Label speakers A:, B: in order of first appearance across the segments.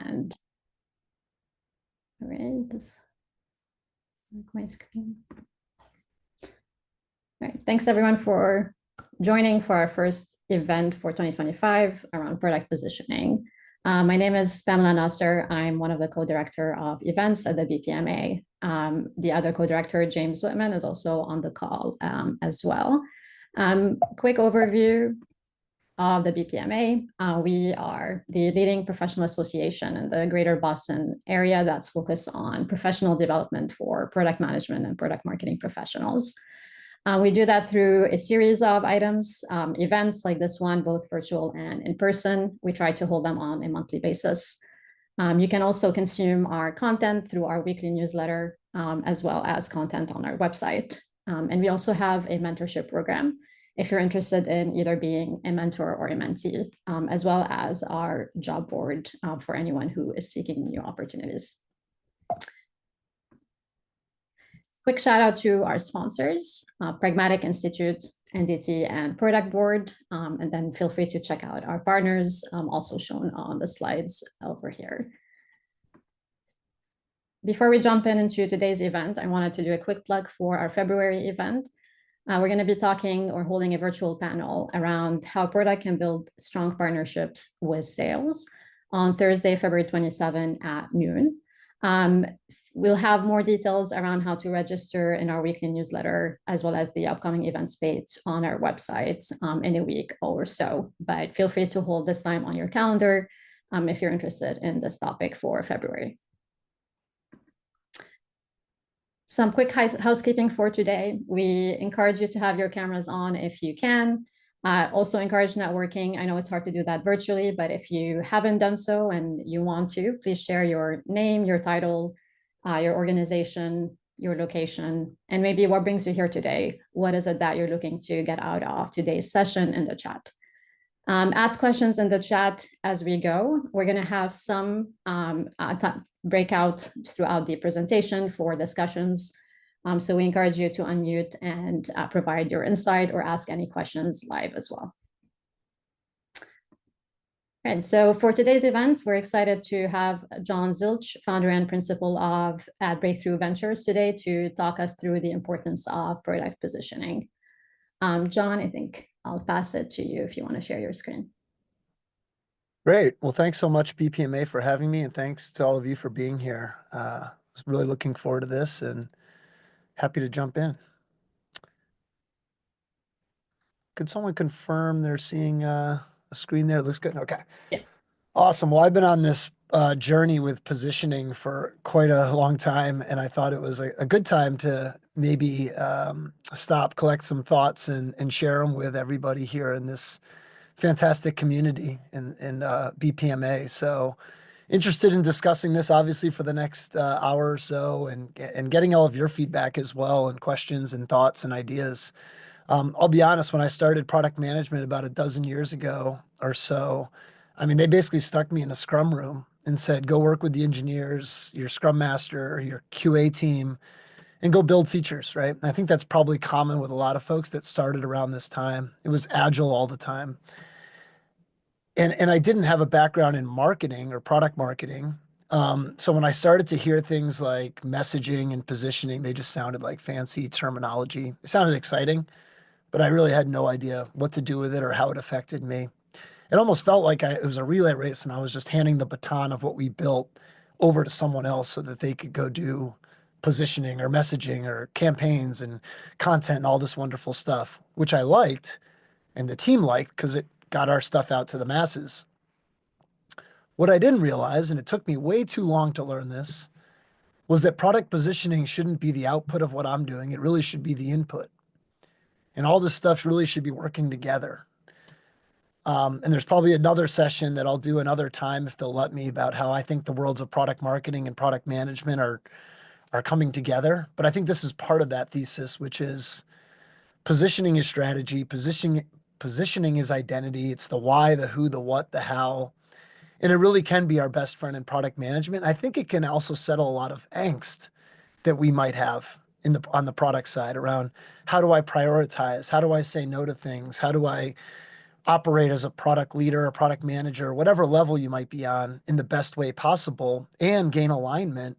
A: And all right, this is my screen. All right, thanks everyone for joining for our first event for 2025 around product positioning. My name is Pamela Nasser. I'm one of the co-director of events at the BPMA. The other co-director, James Whitman, is also on the call as well. Quick overview of the BPMA. We are the leading professional association in the greater Boston area that's focused on professional development for product management and product marketing professionals. We do that through a series of items, events like this one, both virtual and in person. We try to hold them on a monthly basis. You can also consume our content through our weekly newsletter, as well as content on our website. And we also have a mentorship program if you're interested in either being a mentor or a mentee, as well as our job board for anyone who is seeking new opportunities. Quick shout out to our sponsors, Pragmatic Institute, NDT, and Product Board. And then feel free to check out our partners, also shown on the slides over here. Before we jump into today's event, I wanted to do a quick plug for our February event. We're going to be talking or holding a virtual panel around how product can build strong partnerships with sales on Thursday, February 27 at noon. We'll have more details around how to register in our weekly newsletter, as well as the upcoming events page on our website in a week or so. But feel free to hold this time on your calendar if you're interested in this topic for February. Some quick housekeeping for today. We encourage you to have your cameras on if you can. Also encourage networking. I know it's hard to do that virtually, but if you haven't done so and you want to, please share your name, your title, your organization, your location, and maybe what brings you here today. What is it that you're looking to get out of today's session in the chat? Ask questions in the chat as we go. We're going to have some breakout throughout the presentation for discussions. So we encourage you to unmute and provide your insight or ask any questions live as well. And so for today's event, we're excited to have John Zilch, founder and principal at Breakthrough Ventures today, to talk us through the importance of product positioning. John, I think I'll pass it to you if you want to share your screen.
B: Great. Well, thanks so much, BPMA, for having me, and thanks to all of you for being here. I was really looking forward to this and happy to jump in. Could someone confirm they're seeing a screen there? It looks good. Okay.
A: Yeah.
B: Awesome. Well, I've been on this journey with positioning for quite a long time, and I thought it was a good time to maybe stop, collect some thoughts, and share them with everybody here in this fantastic community in BPMA. So interested in discussing this, obviously, for the next hour or so, and getting all of your feedback as well, and questions and thoughts and ideas. I'll be honest, when I started product management about a dozen years ago or so, I mean, they basically stuck me in a scrum room and said, go work with the engineers, your scrum master, your QA team, and go build features, right? And I think that's probably common with a lot of folks that started around this time. It was agile all the time. And I didn't have a background in marketing or product marketing. So when I started to hear things like messaging and positioning, they just sounded like fancy terminology. It sounded exciting, but I really had no idea what to do with it or how it affected me. It almost felt like it was a relay race, and I was just handing the baton of what we built over to someone else so that they could go do positioning or messaging or campaigns and content and all this wonderful stuff, which I liked and the team liked because it got our stuff out to the masses. What I didn't realize, and it took me way too long to learn this, was that product positioning shouldn't be the output of what I'm doing. It really should be the input. And all this stuff really should be working together. And there's probably another session that I'll do another time if they'll let me about how I think the worlds of product marketing and product management are coming together. But I think this is part of that thesis, which is positioning is strategy, positioning is identity. It's the why, the who, the what, the how. And it really can be our best friend in product management. I think it can also settle a lot of angst that we might have on the product side around how do I prioritize? How do I say no to things? How do I operate as a product leader, a product manager, whatever level you might be on in the best way possible and gain alignment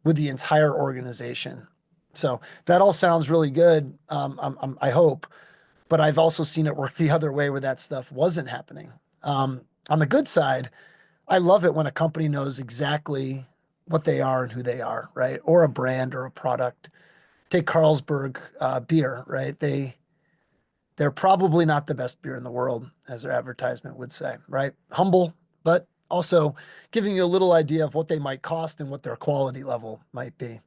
B: with the entire organization. So that all sounds really good. I hope, but I've also seen it work the other way where that stuff wasn't happening. On the good side, I love it when a company knows exactly what they are and who they are, right? Or a brand or a product. Take Carlsberg beer, right? They're probably not the best beer in the world, as their advertisement would say, right? Humble, but also giving you a little idea of what they might cost and what their quality level might be.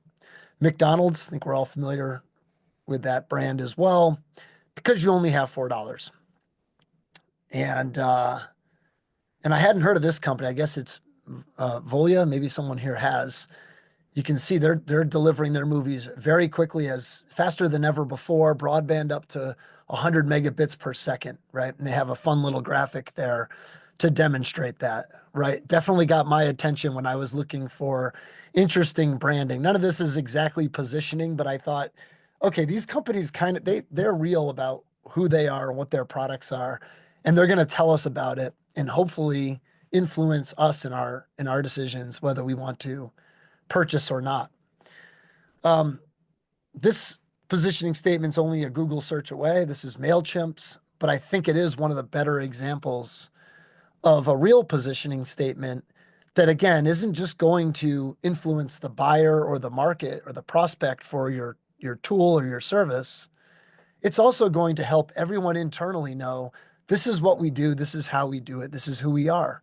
B: McDonald's, I think we're all familiar with that brand as well, because you only have $4. And I hadn't heard of this company. I guess it's Volia. Maybe someone here has. You can see they're delivering their movies very quickly, as faster than ever before, broadband up to 100 megabits per second, right? And they have a fun little graphic there to demonstrate that, right? Definitely got my attention when I was looking for interesting branding. None of this is exactly positioning, but I thought, okay, these companies kind of they're real about who they are and what their products are, and they're going to tell us about it and hopefully influence us in our decisions whether we want to purchase or not. This positioning statement's only a Google search away. This is MailChimp's, but I think it is one of the better examples of a real positioning statement that, again, isn't just going to influence the buyer or the market or the prospect for your tool or your service. It's also going to help everyone internally know this is what we do, this is how we do it, this is who we are.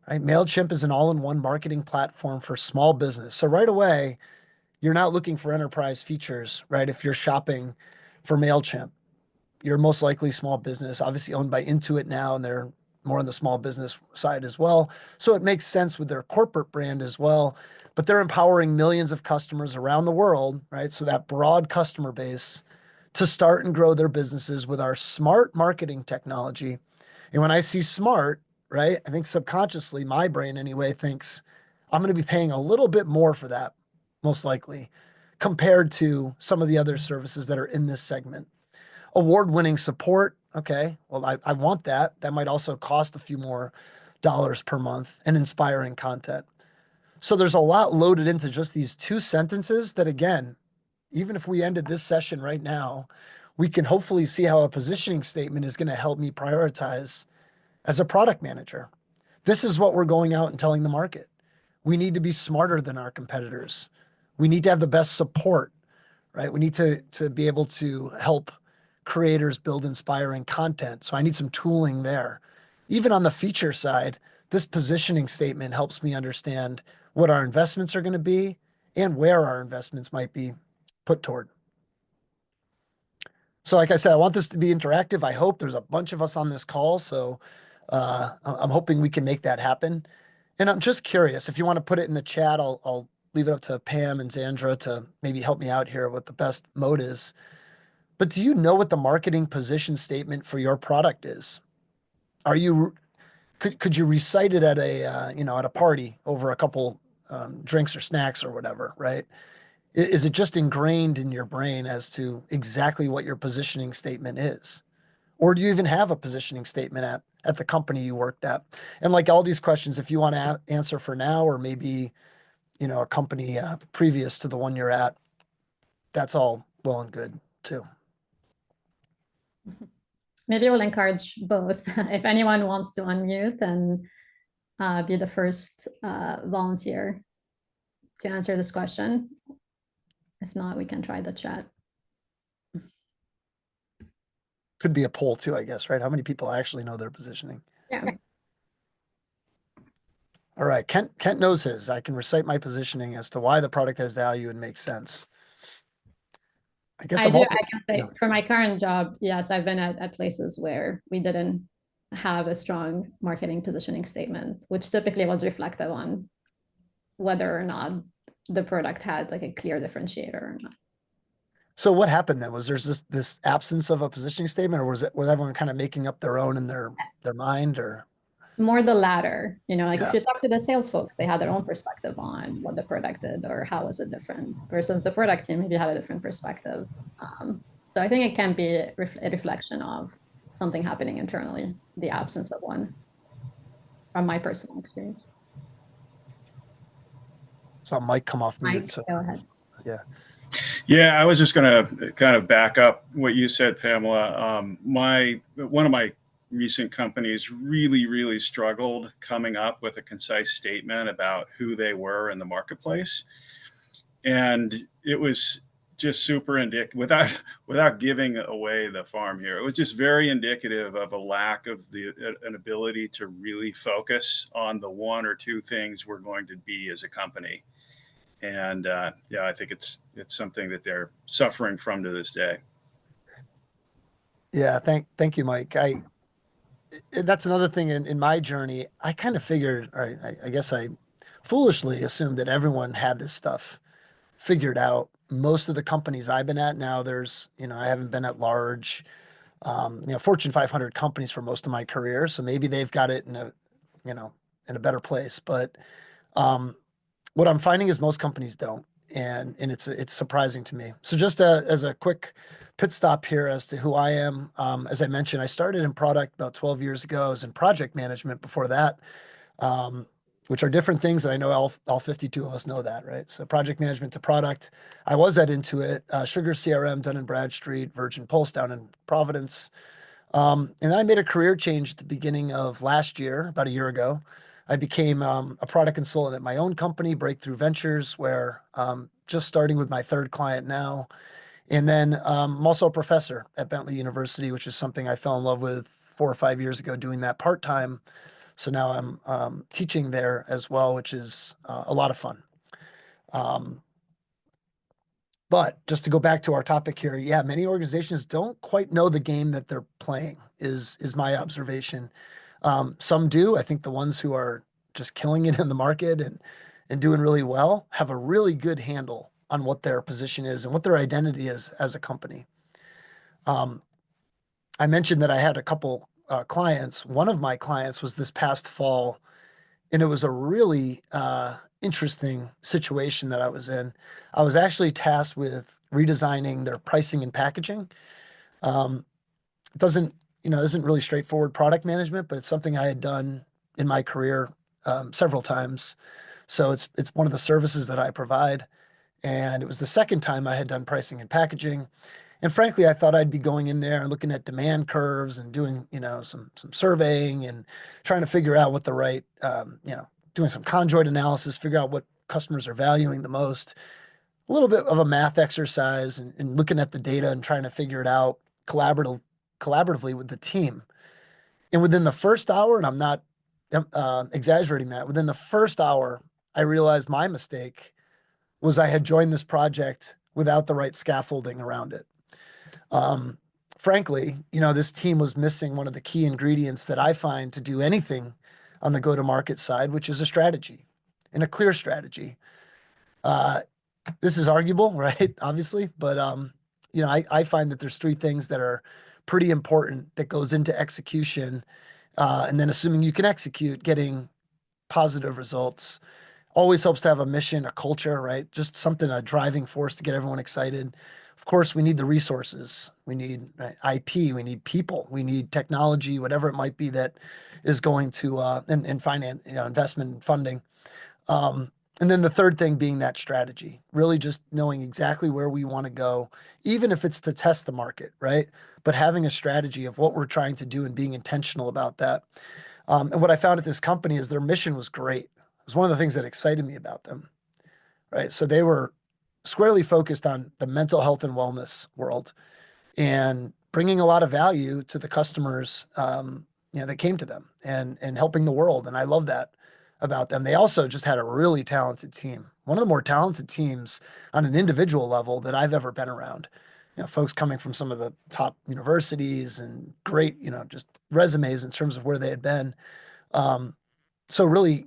B: Right? MailChimp is an all-in-one marketing platform for small business. So right away, you're not looking for enterprise features, right? If you're shopping for MailChimp, you're most likely small business, obviously owned by Intuit now, and they're more on the small business side as well. So it makes sense with their corporate brand as well, but they're empowering millions of customers around the world, right? So that broad customer base to start and grow their businesses with our smart marketing technology. And when I see smart, right, I think subconsciously, my brain anyway, thinks I'm going to be paying a little bit more for that, most likely, compared to some of the other services that are in this segment. Award-winning support, okay, well, I want that. That might also cost a few more dollars per month, and inspiring content. So there's a lot loaded into just these two sentences that, again, even if we ended this session right now, we can hopefully see how a positioning statement is going to help me prioritize as a product manager. This is what we're going out and telling the market. We need to be smarter than our competitors. We need to have the best support, right? We need to be able to help creators build inspiring content. So I need some tooling there. Even on the feature side, this positioning statement helps me understand what our investments are going to be and where our investments might be put toward. So like I said, I want this to be interactive. I hope there's a bunch of us on this call. So I'm hoping we can make that happen. And I'm just curious, if you want to put it in the chat, I'll leave it up to Pam and Xandra to maybe help me out here what the best mode is. But do you know what the marketing position statement for your product is? Could you recite it at a at a party over a couple drinks or snacks or whatever, right? Is it just ingrained in your brain as to exactly what your positioning statement is? Or do you even have a positioning statement at the company you worked at? And like all these questions, if you want to answer for now, or maybe, a company previous to the one you're at, that's all well and good too.
A: Maybe we'll encourage both. If anyone wants to unmute and be the first volunteer to answer this question. If not, we can try the chat.
B: Could be a poll too, I guess, right? How many people actually know their positioning?
A: Yeah.
B: All right, Kent knows his. I can recite my positioning as to why the product has value and makes sense. I guess
A: I
B: I'm
A: do.
B: also,
A: I can say for my current job, yes, I've been at places where we didn't have a strong marketing positioning statement, which typically was reflective on whether or not the product had like a clear differentiator or not.
B: So what happened then? Was there's this absence of a positioning statement, or was everyone kind of making up their own in their mind, or?
A: More the latter, like
B: Yeah.
A: if you talk to the sales folks, they had their own perspective on what the product did or how was it different versus the product team maybe had a different perspective. So I think it can be a reflection of something happening internally, the absence of one, from my personal experience.
B: So I might come off mute.
A: Mike,
B: So
A: go ahead.
B: yeah.
C: Yeah, I was just going to kind of back up what you said, Pamela. One of my recent companies really struggled coming up with a concise statement about who they were in the marketplace, and it was just super indicative without giving away the farm here. It was just very indicative of a lack of an ability to really focus on the one or two things we're going to be as a company. And yeah, I think it's something that they're suffering from to this day.
B: Yeah. Thank you, Mike. That's another thing in my journey. I kind of figured, or I guess I foolishly assumed that everyone had this stuff figured out. Most of the companies I've been at now, I haven't been at large, Fortune 500 companies for most of my career. So maybe they've got it in a better place. But um, what I'm finding is most companies don't, and it's surprising to me. So just as a quick pit stop here as to who I am, as I mentioned, I started in product about 12 years ago. I was in project management before that, um, which are different things, and I know all 52 of us know that, right? So project management to product. I was at Intuit, Sugar CRM, Dun and Bradstreet, Virgin Pulse down in Providence. And then I made a career change at the beginning of last year, about a year ago. I became a product consultant at my own company, Breakthrough Ventures, where just starting with my third client now. And then I'm also a professor at Bentley University, which is something I fell in love with 4 or 5 years ago, doing that part-time. So now I'm teaching there as well, which is a lot of fun. But just to go back to our topic here, yeah, many organizations don't quite know the game that they're playing, is my observation. Some do. I think the ones who are just killing it in the market and doing really well have a really good handle on what their position is and what their identity is as a company. I mentioned that I had a couple clients. One of my clients was this past fall, and it was a really interesting situation that I was in. I was actually tasked with redesigning their pricing and packaging. It doesn't, isn't really straightforward product management, but it's something I had done in my career several times. So it's one of the services that I provide. And it was the second time I had done pricing and packaging. And frankly, I thought I'd be going in there and looking at demand curves and doing, some surveying and trying to figure out what the right, doing some conjoint analysis, figure out what customers are valuing the most. A little bit of a math exercise and looking at the data and trying to figure it out collaboratively with the team. And within the first hour, and I'm not exaggerating that, within the first hour, I realized my mistake was I had joined this project without the right scaffolding around it. Frankly, this team was missing one of the key ingredients that I find to do anything on the go-to-market side, which is a strategy and a clear strategy. This is arguable, right? Obviously, but I find that there's three things that are pretty important that goes into execution, and then assuming you can execute, getting positive results. Always helps to have a mission, a culture, right? Just something, a driving force to get everyone excited. Of course, we need the resources. We need IP. We need people. We need technology, whatever it might be that is going to, and finance, investment and funding. And then the third thing being that strategy, really just knowing exactly where we want to go, even if it's to test the market, right? But having a strategy of what we're trying to do and being intentional about that. And what I found at this company is their mission was great. It was one of the things that excited me about them, right? So they were squarely focused on the mental health and wellness world and bringing a lot of value to the customers, that came to them and helping the world. And I love that about them. They also just had a really talented team, one of the more talented teams on an individual level that I've ever been around. Folks coming from some of the top universities and great, just resumes in terms of where they had been. So really,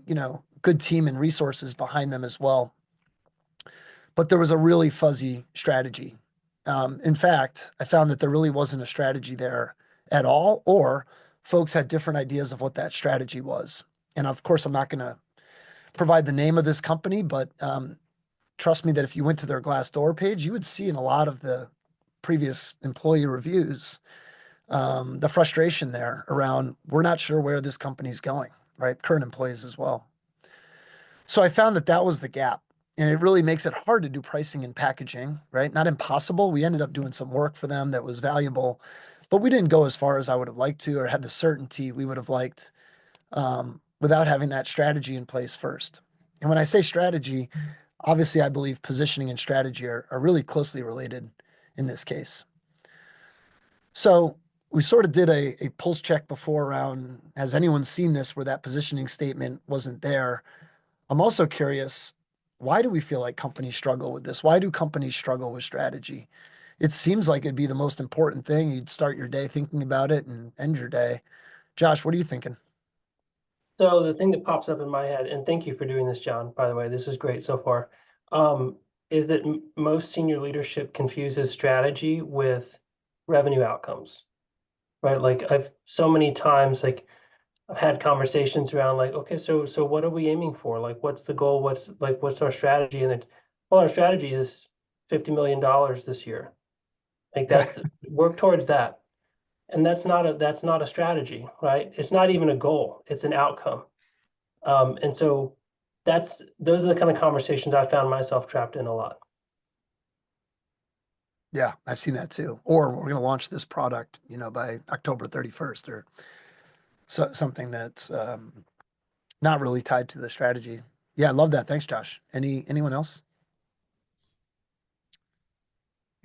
B: good team and resources behind them as well. But there was a really fuzzy strategy. In fact, I found that there really wasn't a strategy there at all, or folks had different ideas of what that strategy was. And of course, I'm not going to provide the name of this company, but trust me that if you went to their Glassdoor page, you would see in a lot of the previous employee reviews the frustration there around we're not sure where this company's going, right? Current employees as well. So I found that that was the gap. And it really makes it hard to do pricing and packaging, right? Not impossible. We ended up doing some work for them that was valuable, but we didn't go as far as I would have liked to or had the certainty we would have liked without having that strategy in place first. And when I say strategy, obviously I believe positioning and strategy are really closely related in this case. So we sort of did a pulse check before around, has anyone seen this where that positioning statement wasn't there? I'm also curious, why do we feel like companies struggle with this? Why do companies struggle with strategy? It seems like it'd be the most important thing. You'd start your day thinking about it and end your day. Josh, what are you thinking?
D: So the thing that pops up in my head, and thank you for doing this, John, by the way, this is great so far, is that most senior leadership confuses strategy with revenue outcomes, right? Like I've so many times, like I've had conversations around like, okay, so what are we aiming for? Like, what's the goal? What's our strategy? And well, our strategy is $50 million this year. Like that's work towards that. And that's not a strategy, right? It's not even a goal, it's an outcome. And so those are the kind of conversations I found myself trapped in a lot.
B: Yeah, I've seen that too. Or we're going to launch this product, by October 31st or something that's not really tied to the strategy. Yeah, I love that. Thanks, Josh. Anyone else?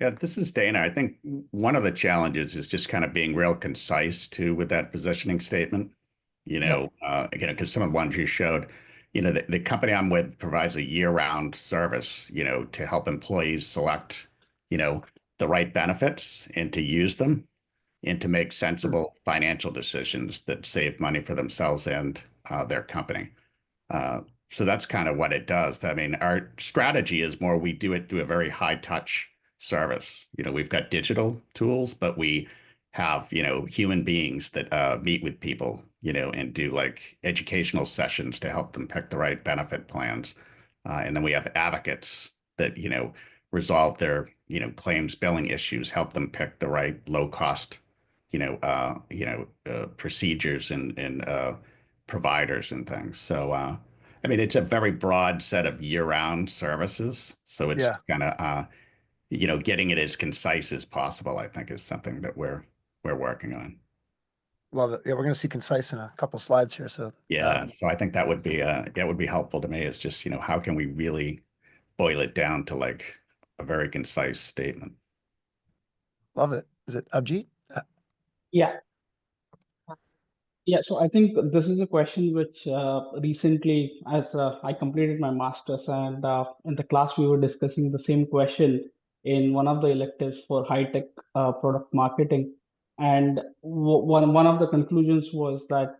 E: Yeah, this is Dana. I think one of the challenges is just kind of being real concise too with that positioning statement. Because some of the ones you showed, the company I'm with provides a year-round service, to help employees select, the right benefits and to use them and to make sensible financial decisions that save money for themselves and their company. So that's kind of what it does. I mean, our strategy is more we do it through a very high touch service. We've got digital tools, but we have, human beings that meet with people, and do like educational sessions to help them pick the right benefit plans. And then we have advocates that, resolve their, claims billing issues, help them pick the right low cost, procedures and providers and things. So, I mean, it's a very broad set of year-round services. So it's
B: Yeah.
E: kind of, getting it as concise as possible, I think, is something that we're working on.
B: Love it. Yeah, we're going to see concise in a couple slides here. So
E: Yeah. So I think that would be helpful to me is just, how can we really boil it down to like a very concise statement?
B: love it. Is it Abjeet?
F: Yeah, yeah. So I think this is a question which recently, as I completed my master's, and in the class we were discussing the same question in one of the electives for high tech product marketing, and one of the conclusions was that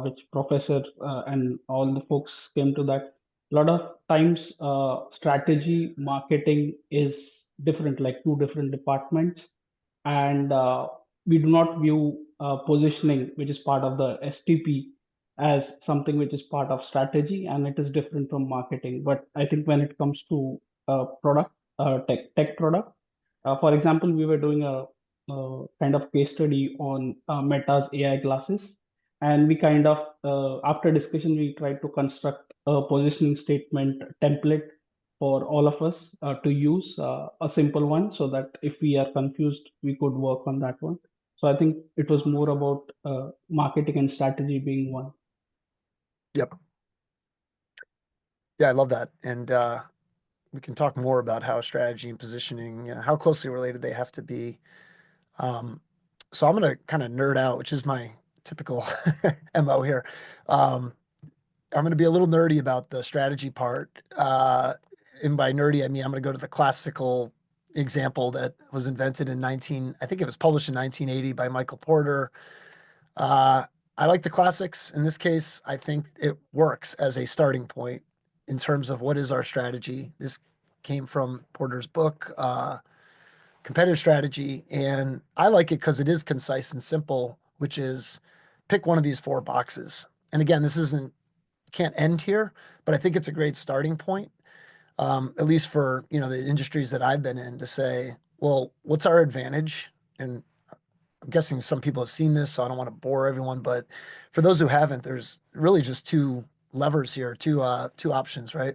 F: which professor and all the folks came to that a lot of times strategy marketing is different, like two different departments, and we do not view positioning, which is part of the STP, as something which is part of strategy, and it is different from marketing. But I think when it comes to product, tech product, for example, we were doing a kind of case study on Meta's AI glasses, and we kind of after discussion we tried to construct a positioning statement template for all of us to use a simple one so that if we are confused, we could work on that one. So I think it was more about marketing and strategy being one.
B: Yep. Yeah, I love that. And we can talk more about how strategy and positioning, how closely related they have to be. So I'm going to kind of nerd out, which is my typical MO here. I'm going to be a little nerdy about the strategy part. And by nerdy, I mean, I'm going to go to the classical example that was invented in I think it was published in 1980 by Michael Porter. I like the classics. In this case, I think it works as a starting point in terms of what is our strategy. This came from Porter's book, Competitive Strategy, and I like it because it is concise and simple, which is pick one of these four boxes. And again, this can't end here, but I think it's a great starting point, at least for the industries that I've been in, to say, well, what's our advantage? And I'm guessing some people have seen this, so I don't want to bore everyone, but for those who haven't, there's really just two levers here, two options, right?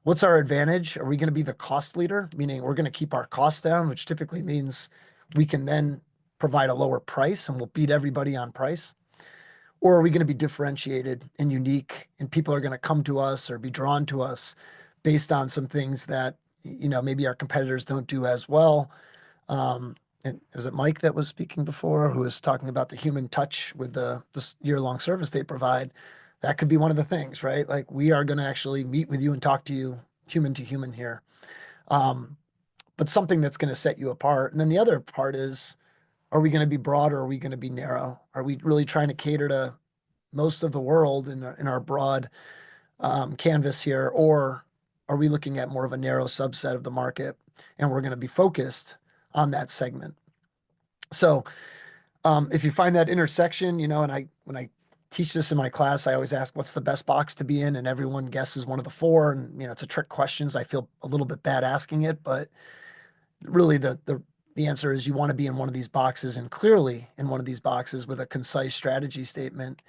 B: What's our advantage? Are we going to be the cost leader, meaning we're going to keep our costs down, which typically means we can then provide a lower price and we'll beat everybody on price? Or are we going to be differentiated and unique, and people are going to come to us or be drawn to us based on some things that, maybe our competitors don't do as well? And was it Mike that was speaking before, who was talking about the human touch with this year-long service they provide? That could be one of the things, right? Like, we are going to actually meet with you and talk to you human to human here. But something that's going to set you apart. And then the other part is, are we going to be broad or are we going to be narrow? Are we really trying to cater to most of the world in our broad canvas here, or are we looking at more of a narrow subset of the market, and we're going to be focused on that segment? So if you find that intersection, and when I teach this in my class, I always ask, what's the best box to be in? And everyone guesses one of the four. And, it's a trick question. So I feel a little bit bad asking it, but really the answer is you want to be in one of these boxes, and clearly in one of these boxes with a concise strategy statement.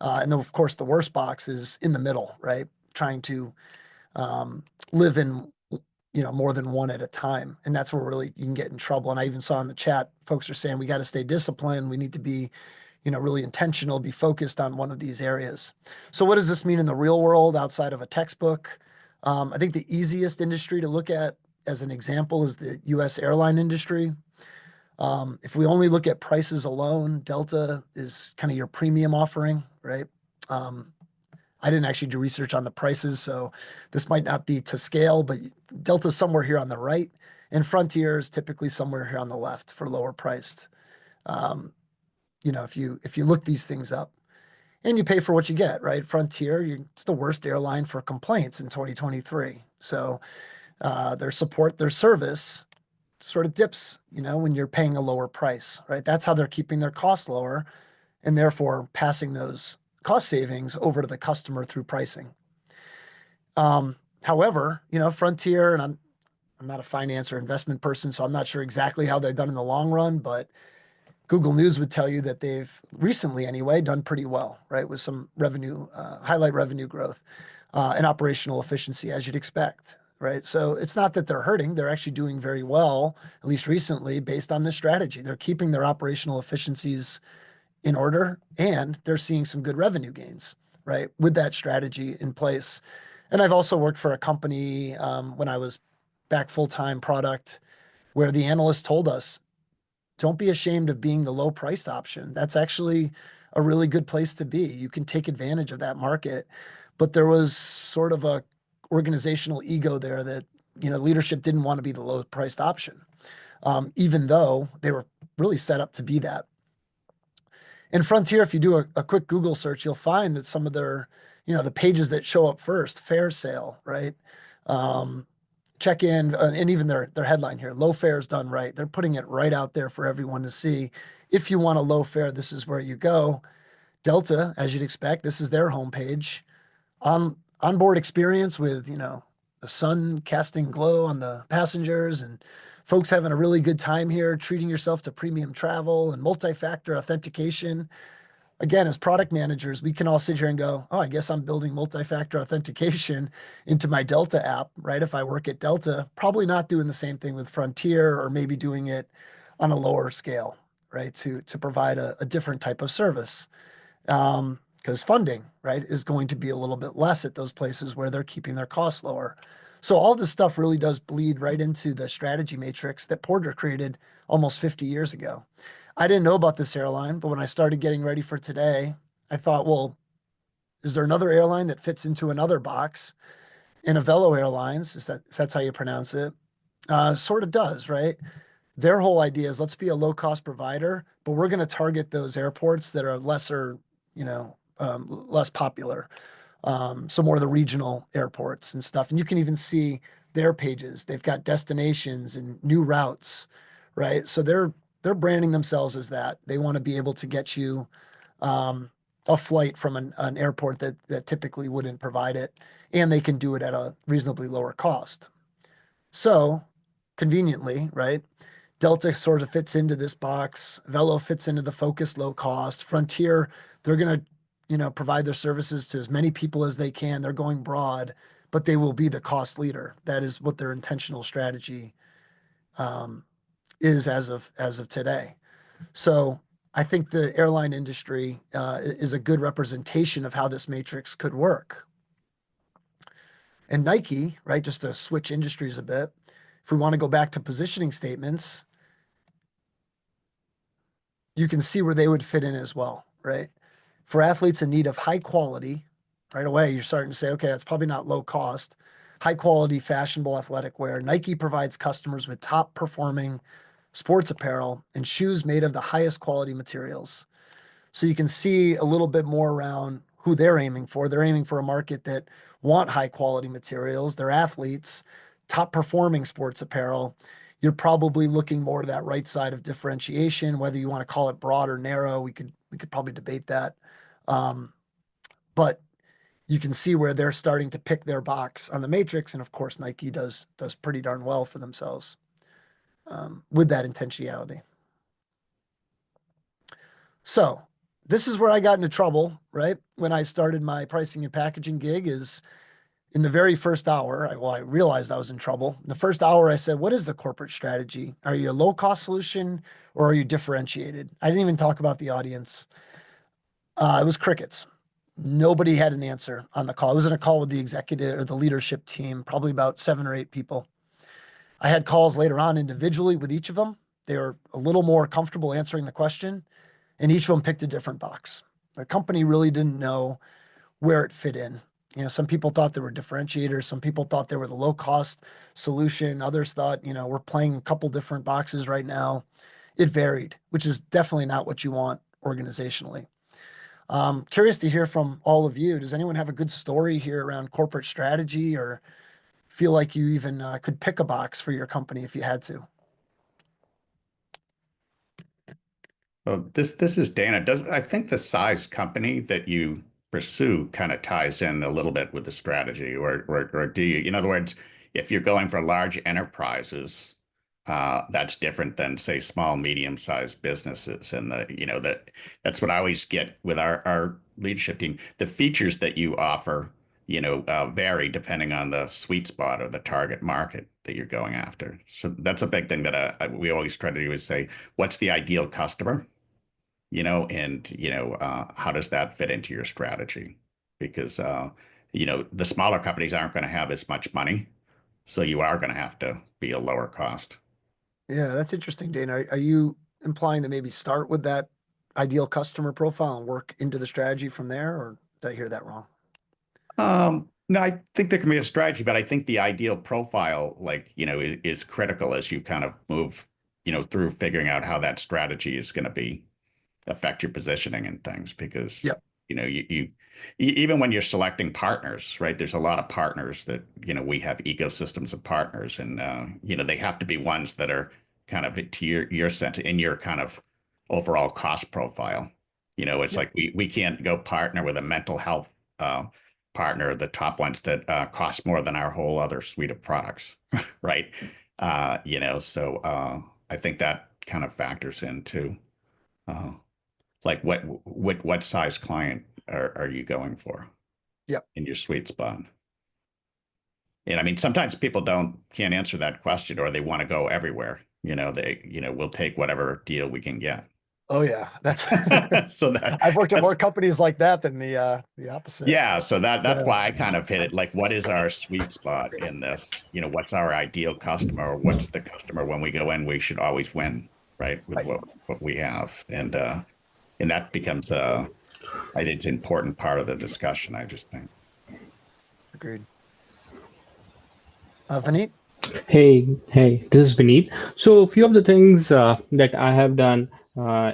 B: And then, of course, the worst box is in the middle, right? Trying to live in, more than one at a time. And that's where really you can get in trouble. And I even saw in the chat, folks are saying we got to stay disciplined. We need to be, really intentional, be focused on one of these areas. So what does this mean in the real world outside of a textbook? I think the easiest industry to look at as an example is the US airline industry. If we only look at prices alone, Delta is kind of your premium offering, right? I didn't actually do research on the prices, so this might not be to scale, but Delta's somewhere here on the right, and Frontier is typically somewhere here on the left for lower priced. If you look these things up and you pay for what you get, right? Frontier, it's the worst airline for complaints in 2023. So their service sort of dips, when you're paying a lower price, right? That's how they're keeping their costs lower, and therefore passing those cost savings over to the customer through pricing. However, Frontier, and I'm not a finance or investment person, so I'm not sure exactly how they've done in the long run, but Google News would tell you that they've recently, anyway, done pretty well, right? With some highlight revenue growth and operational efficiency, as you'd expect, right? So it's not that they're hurting. They're actually doing very well, at least recently, based on this strategy. They're keeping their operational efficiencies in order, and they're seeing some good revenue gains, right, with that strategy in place. And I've also worked for a company when I was back full-time product, where the analysts told us, don't be ashamed of being the low-priced option. That's actually a really good place to be. You can take advantage of that market. But there was sort of a organizational ego there that, leadership didn't want to be the low-priced option, even though they were really set up to be that. And Frontier, if you do a quick Google search, you'll find that some of their, the pages that show up first, fare sale, right? Check-in, and even their headline here, low fares done right. They're putting it right out there for everyone to see. If you want a low fare, this is where you go. Delta, as you'd expect, this is their homepage. Onboard experience with, the sun casting glow on the passengers and folks having a really good time here, treating yourself to premium travel and multi-factor authentication. Again, as product managers, we can all sit here and go, oh, I guess I'm building multi-factor authentication into my Delta app, right? If I work at Delta, probably not doing the same thing with Frontier, or maybe doing it on a lower scale, right? To provide a different type of service. Because funding, right, is going to be a little bit less at those places where they're keeping their costs lower. So all this stuff really does bleed right into the strategy matrix that Porter created almost 50 years ago. I didn't know about this airline, but when I started getting ready for today, I thought, well, is there another airline that fits into another box? And Avelo Airlines, if that's how you pronounce it, sort of does, right? Their whole idea is, let's be a low-cost provider, but we're going to target those airports that are lesser, less popular. So more of the regional airports and stuff. And you can even see their pages. They've got destinations and new routes, right? So they're branding themselves as that. They want to be able to get you a flight from an airport that typically wouldn't provide it, and they can do it at a reasonably lower cost. So conveniently, right, Delta sort of fits into this box. Velo fits into the focus low cost. Frontier, they're going to, provide their services to as many people as they can. They're going broad, but they will be the cost leader. That is what their intentional strategy is as of today. So I think the airline industry is a good representation of how this matrix could work. And Nike, right, just to switch industries a bit, if we want to go back to positioning statements, you can see where they would fit in as well, right? For athletes in need of high quality, right away, you're starting to say, okay, that's probably not low cost, high quality, fashionable athletic wear. Nike provides customers with top performing sports apparel and shoes made of the highest quality materials. So you can see a little bit more around who they're aiming for. They're aiming for a market that want high quality materials. They're athletes, top performing sports apparel. You're probably looking more to that right side of differentiation, whether you want to call it broad or narrow. We could probably debate that. But you can see where they're starting to pick their box on the matrix. And of course, Nike does pretty darn well for themselves with that intentionality. So this is where I got into trouble, right? When I started my pricing and packaging gig is in the very first hour, I realized I was in trouble. In the first hour, I said, what is the corporate strategy? Are you a low cost solution or are you differentiated? I didn't even talk about the audience. It was crickets. Nobody had an answer on the call. I was in a call with the executive or the leadership team, probably about 7 or 8 people. I had calls later on individually with each of them. They were a little more comfortable answering the question, and each of them picked a different box. The company really didn't know where it fit in. Some people thought they were differentiators. Some people thought they were the low cost solution. Others thought, we're playing a couple different boxes right now. It varied, which is definitely not what you want organizationally. Curious to hear from all of you. Does anyone have a good story here around corporate strategy or feel like you even could pick a box for your company if you had to?
E: Well, this is Dana. I think the size company that you pursue kind of ties in a little bit with the strategy, or do you? In other words, if you're going for large enterprises, that's different than say small, medium-sized businesses, and that's what I always get with our leadership team. The features that you offer, vary depending on the sweet spot or the target market that you're going after. So that's a big thing that we always try to do is say, what's the ideal customer? How does that fit into your strategy? Because, the smaller companies aren't going to have as much money. So you are going to have to be a lower cost.
B: Yeah, that's interesting, Dana. Are you implying that maybe start with that ideal customer profile and work into the strategy from there, or did I hear that wrong?
E: No, I think there can be a strategy, but I think the ideal profile, is critical as you kind of move, through figuring out how that strategy is going to affect your positioning and things. Because,
B: Yep.
E: you even when you're selecting partners, right? There's a lot of partners that, we have ecosystems of partners, and they have to be ones that are kind of to your sense in your kind of overall cost profile. It's
B: Yep.
E: like we can't go partner with a mental health partner, the top ones that cost more than our whole other suite of products, right? So I think that kind of factors into like what size client are you going for?
B: Yep.
E: In your sweet spot. And I mean, sometimes people can't answer that question, or they want to go everywhere. We'll take whatever deal we can get.
B: Oh yeah, that's
E: So
B: I've worked at more companies like that than the opposite.
E: yeah, so that's
B: Yeah.
E: why I kind of hit it. Like, what is our sweet spot in this? What's our ideal customer? Or what's the customer when we go in? We should always win, right? With
B: Right.
E: what we have, and that becomes I think it's an important part of the discussion. I just think.
B: Agreed. Vineet?
F: Hey, this is Vineet. So, a few of the things that I have done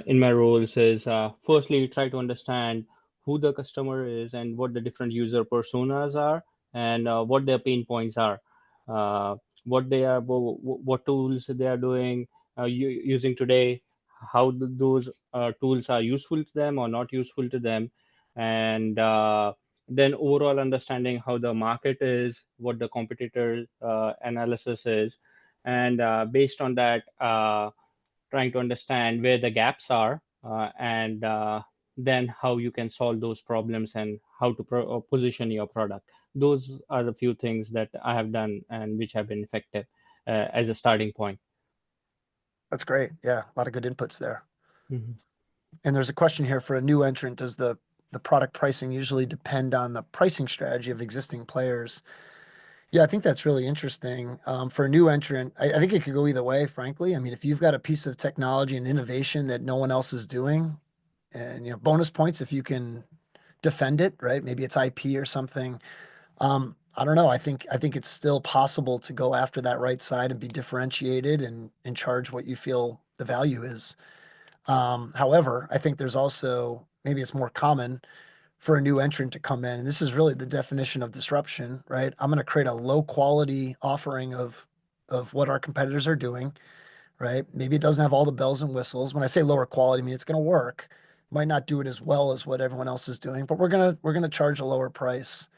F: in my roles is firstly, try to understand who the customer is and what the different user personas are, and what their pain points are, what they are, what tools they are doing, using today, how those tools are useful to them or not useful to them, and then overall understanding how the market is, what the competitor analysis is, and based on that, trying to understand where the gaps are, and then how you can solve those problems and how to position your product. Those are the few things that I have done and which have been effective as a starting point.
B: That's great. Yeah, a lot of good inputs there.
F: Mm-hmm.
B: And there's a question here for a new entrant. Does the product pricing usually depend on the pricing strategy of existing players? Yeah, I think that's really interesting. For a new entrant, I think it could go either way, frankly. I mean, if you've got a piece of technology and innovation that no one else is doing, and bonus points if you can defend it, right? Maybe it's IP or something. I don't know. I think it's still possible to go after that right side and be differentiated and charge what you feel the value is. However, I think there's also, maybe it's more common for a new entrant to come in, and this is really the definition of disruption, right? I'm going to create a low quality offering of what our competitors are doing, right? Maybe it doesn't have all the bells and whistles. When I say lower quality, I mean it's going to work. Might not do it as well as what everyone else is doing, but we're gonna charge a lower price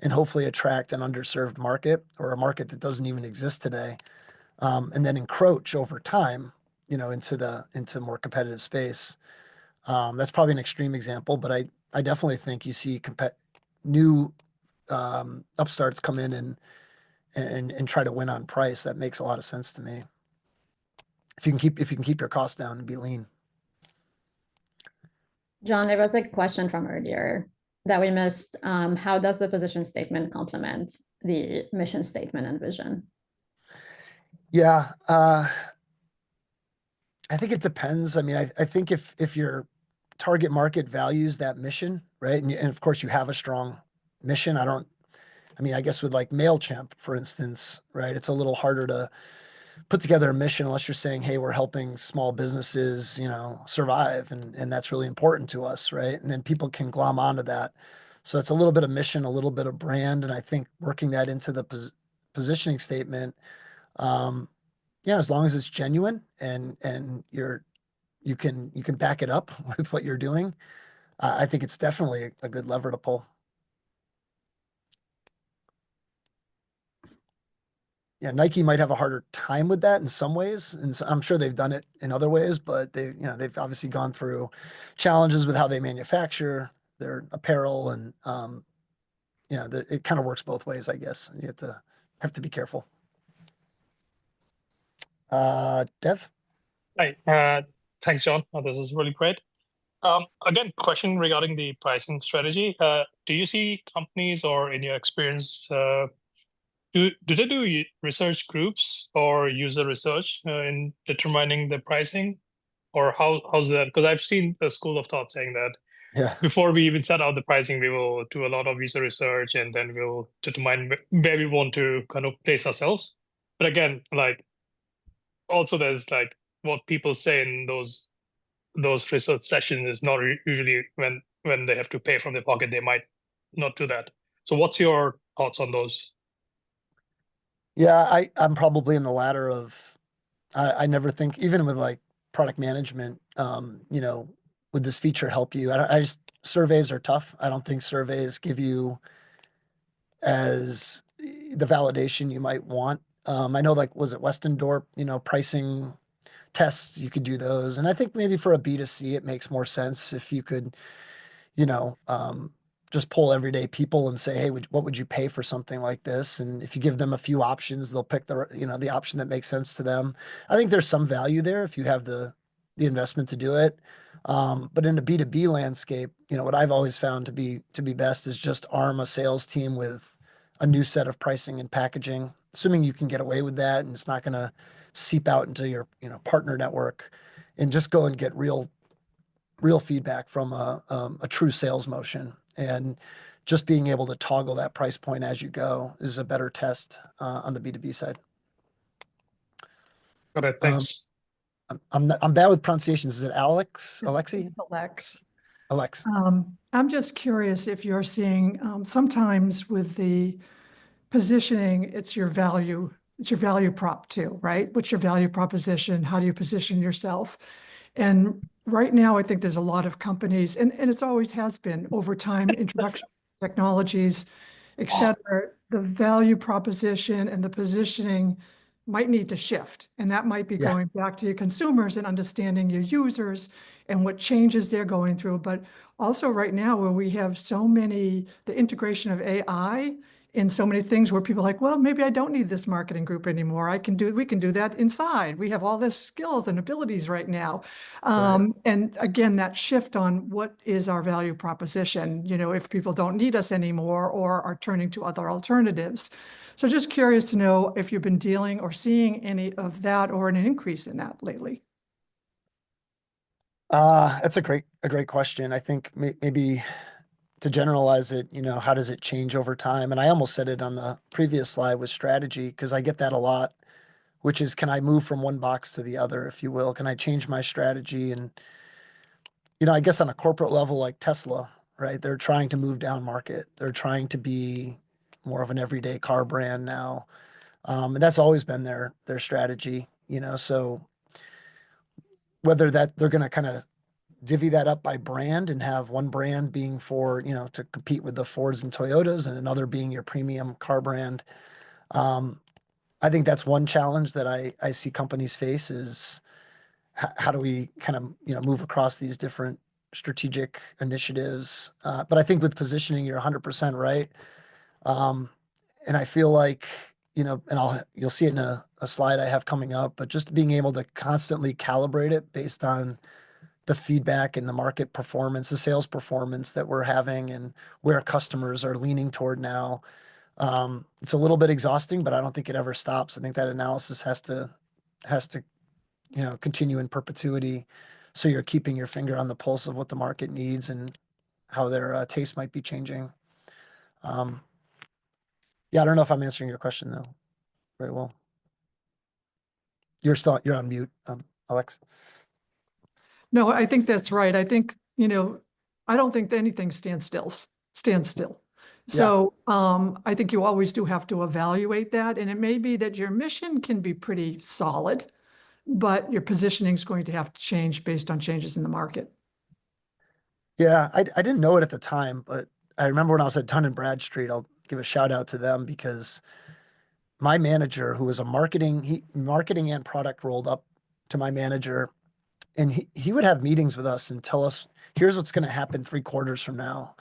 B: and hopefully attract an underserved market or a market that doesn't even exist today, and then encroach over time, into more competitive space. That's probably an extreme example, but I definitely think you see new upstarts come in and try to win on price. That makes a lot of sense to me. If you can keep your costs down and be lean.
A: John, there was a question from earlier that we missed. How does the position statement complement the mission statement and vision?
B: Yeah, I think it depends. I mean, I think if your target market values that mission, right, and of course you have a strong mission. I guess with like MailChimp, for instance, right, it's a little harder to put together a mission unless you're saying, hey, we're helping small businesses, survive, and that's really important to us, right? And then people can glom onto that. So it's a little bit of mission, a little bit of brand, and I think working that into the positioning statement, as long as it's genuine and you can back it up with what you're doing, I think it's definitely a good lever to pull. Yeah, Nike might have a harder time with that in some ways, and I'm sure they've done it in other ways, but they've obviously gone through challenges with how they manufacture their apparel, and it kind of works both ways, I guess. You have to be careful. Dev?
G: Hi, thanks, John. This is really great. Again, question regarding the pricing strategy. Do you see companies, or in your experience, do they do research groups or user research in determining the pricing, or how's that? Because I've seen a school of thought saying that
B: Yeah.
G: before we even set out the pricing, we will do a lot of user research and then we'll determine where we want to kind of place ourselves. But again, like also there's like what people say in those research sessions is not usually when they have to pay from their pocket, they might not do that. So what's your thoughts on those?
B: Yeah, I'm probably in the latter of, I never think, even with like product management, would this feature help you? Surveys are tough. I don't think surveys give you as the validation you might want. I know, like, was it Westendorp, pricing tests, you could do those. And I think maybe for a B2C, it makes more sense if you could, just poll everyday people and say, hey, what would you pay for something like this? And if you give them a few options, they'll pick the option that makes sense to them. I think there's some value there if you have the investment to do it. But in the B2B landscape, what I've always found to be best is just arm a sales team with a new set of pricing and packaging, assuming you can get away with that and it's not going to seep out into your partner network, and just go and get real feedback from a true sales motion. And just being able to toggle that price point as you go is a better test on the B2B side.
G: Got it. Thanks.
B: I'm bad with pronunciations. Is it Alexi? Alex.
H: I'm just curious if you're seeing sometimes with the positioning, it's your value prop too, right? What's your value proposition? How do you position yourself? And right now, I think there's a lot of companies, and it's always has been over time, introduction of technologies, et cetera. The value proposition and the positioning might need to shift. And that might be
B: Yeah.
H: going back to your consumers and understanding your users and what changes they're going through. But also right now where we have so many, the integration of AI in so many things where people are like, well, maybe I don't need this marketing group anymore. We can do that inside. We have all this skills and abilities right now. And again, that shift on what is our value proposition, you know, if people don't need us anymore or are turning to other alternatives. So just curious to know if you've been dealing or seeing any of that or an increase in that lately.
B: That's a great question. I think maybe to generalize it, you know, how does it change over time? And I almost said it on the previous slide with strategy, because I get that a lot, which is, can I move from one box to the other, if you will? Can I change my strategy? And, you know, I guess on a corporate level, like Tesla, right? They're trying to move down market. They're trying to be more of an everyday car brand now. And that's always been their strategy, you know, so whether that they're going to kind of divvy that up by brand and have one brand being for, you know, to compete with the Fords and Toyotas and another being your premium car brand. I think that's one challenge that I see companies face is how do we kind of, you know, move across these different strategic initiatives. But I think with positioning, you're 100% right. And I feel like, you know, and you'll see it in a slide I have coming up, but just being able to constantly calibrate it based on the feedback and the market performance, the sales performance that we're having and where customers are leaning toward now. It's a little bit exhausting, but I don't think it ever stops. I think that analysis has to, you know, continue in perpetuity. So you're keeping your finger on the pulse of what the market needs and how their taste might be changing. Yeah, I don't know if I'm answering your question though very well. You're on mute, Alex.
H: No, I think that's right. I think, you know, I don't think that anything stands still. So I think you always do have to evaluate that. And it may be that your mission can be pretty solid, but your positioning is going to have to change based on changes in the market.
B: Yeah, I didn't know it at the time, but I remember when I was at Dun & Bradstreet, I'll give a shout out to them because my manager, who was a marketing and product rolled up to my manager, and he would have meetings with us and tell us, here's what's going to happen 3 quarters from now.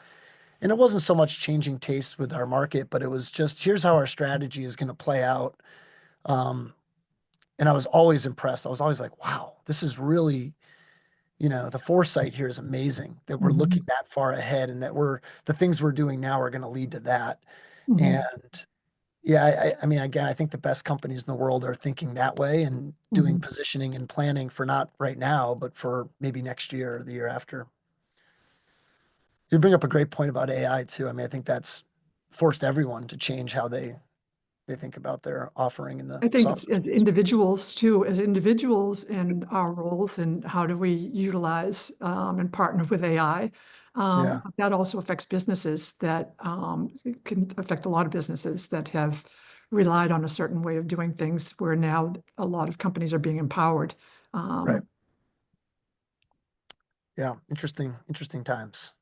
B: And it wasn't so much changing taste with our market, but it was just, here's how our strategy is going to play out. And I was always impressed. I was always like, wow, this is really, you know, the foresight here is amazing that we're looking that far ahead and that the things we're doing now are going to lead to that. And yeah, I mean, again, I think the best companies in the world are thinking that way and doing positioning and planning for not right now, but for maybe next year or the year after. You bring up a great point about AI too. I mean, I think that's forced everyone to change how they think about their offering in the
H: I think
B: software.
H: as individuals too, as individuals and our roles and how do we utilize and partner with AI. That also affects businesses that it can affect a lot of businesses that have relied on a certain way of doing things where now a lot of companies are being empowered.
B: Right. Yeah, interesting times.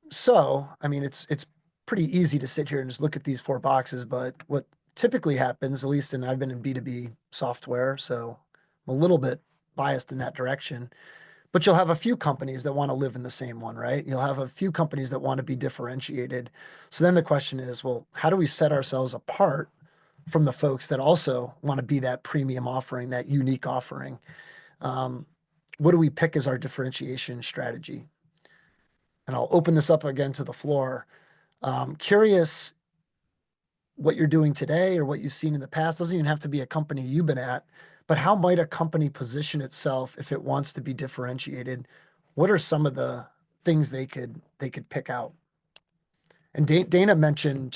B: So, I mean, it's pretty easy to sit here and just look at these 4 boxes, but what typically happens, at least I've been in B2B software, so I'm a little bit biased in that direction, but you'll have a few companies that want to live in the same one, right? You'll have a few companies that want to be differentiated. So then the question is, well, how do we set ourselves apart from the folks that also want to be that premium offering, that unique offering? What do we pick as our differentiation strategy? And I'll open this up again to the floor. Curious what you're doing today or what you've seen in the past. Doesn't even have to be a company you've been at, but how might a company position itself if it wants to be differentiated? What are some of the things they could pick out? And Dana mentioned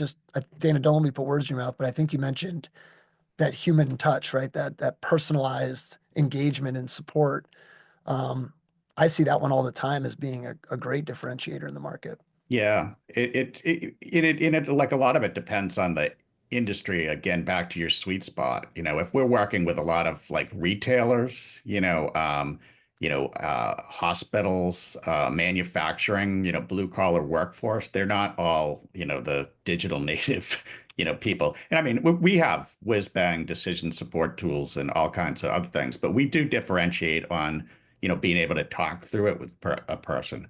B: Dana, don't let me put words in your mouth, but I think you mentioned that human touch, right? That personalized engagement and support. I see that one all the time as being a great differentiator in the market.
E: Yeah, it like a lot of it depends on the industry. Again, back to your sweet spot. You know, if we're working with a lot of like retailers, you know, hospitals, manufacturing, blue collar workforce. They're not all, the digital native, people. And I mean, we have whiz bang decision support tools and all kinds of other things, but we do differentiate on, being able to talk through it with a person,